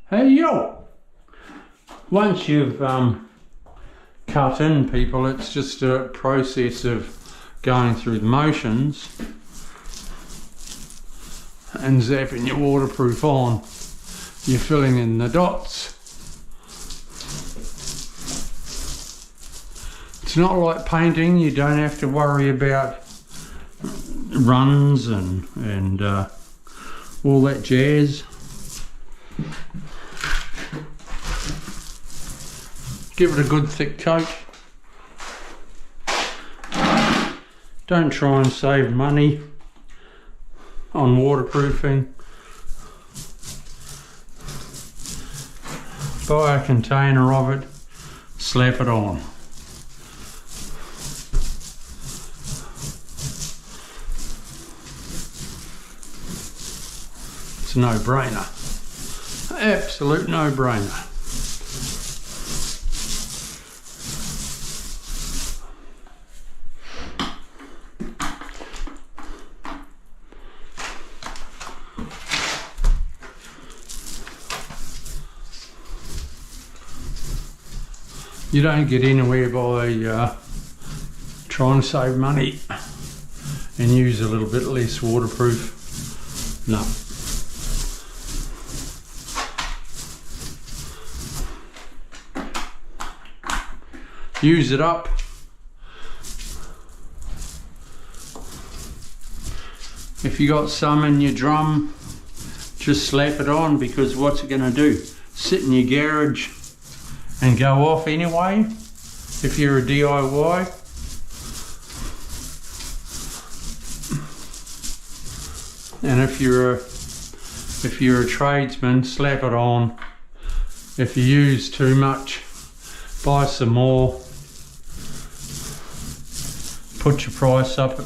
Hey yo! Once you've cut in, people, it's just a process of going through the motions and zapping your waterproof on. You're filling in the dots. It's not like painting. You don't have to worry about runs and all that jazz. Give it a good thick coat. Don't try and save money on waterproofing. Buy a container of it, slap it on. It's a no-brainer. Absolute no-brainer. You don't get anywhere by trying to save money and use a little bit less waterproof. No. Use it up. If you got some in your drum, just slap it on, because what's it going to do? Sit in your garage and go off anyway, if you're a DIY. And if you're a tradesman, slap it on. If you use too much, buy some more. Put your price up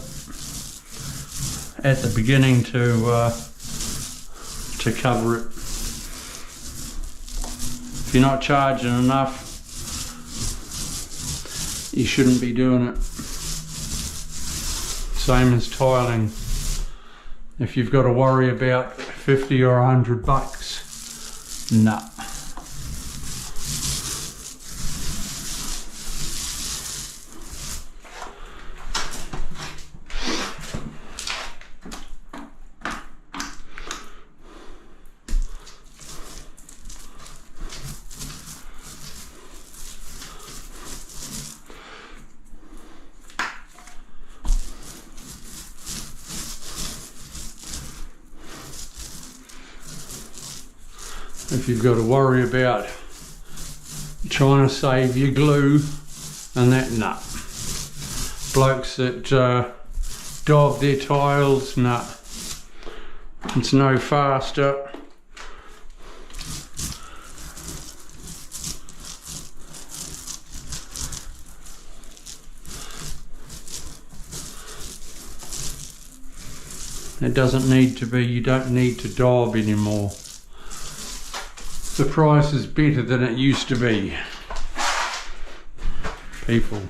at the beginning to cover it. If you're not charging enough, you shouldn't be doing it. Same as tiling. If you've got to worry about 50 or 100 bucks, nah. If you've got to worry about trying to save your glue and that, nah. Blokes that daub their tiles, nah. It's no faster. It doesn't need to be, you don't need to daub anymore. The price is better than it used to be, people.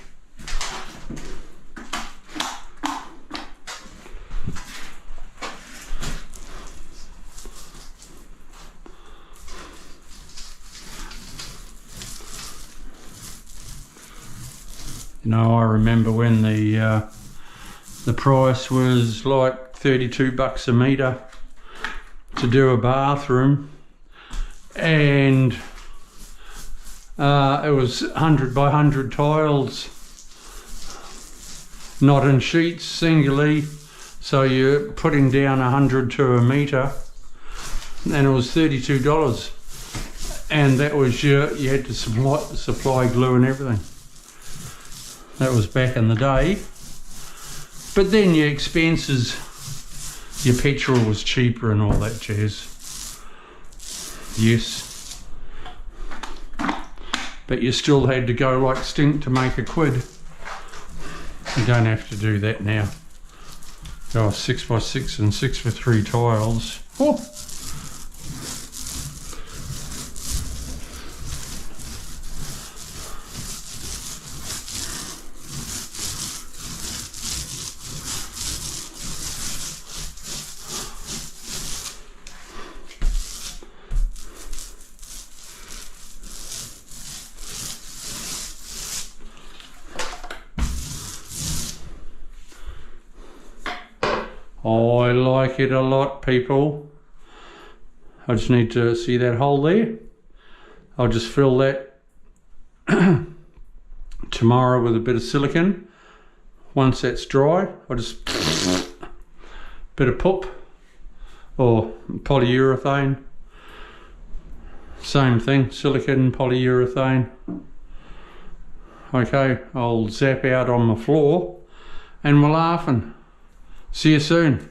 You know, I remember when the price was like 32 bucks a metre to do a bathroom. And it was 100 by 100 tiles, not in sheets, singly, so you're putting down 100 to a metre, and it was $32, and that was you had to supply glue and everything. That was back in the day. But then your expenses, your petrol was cheaper and all that jazz. Yes, but you still had to go like stink to make a quid. You don't have to do that now. Go 6 by 6 and 6 for 3 tiles. Oh. I like it a lot, people. I just need to see that hole there. I'll just fill that tomorrow with a bit of silicone. Once that's dry, I'll just bit of PUP or polyurethane. Same thing, silicone, polyurethane. Okay, I'll zap out on my floor and we're laughing. See you soon.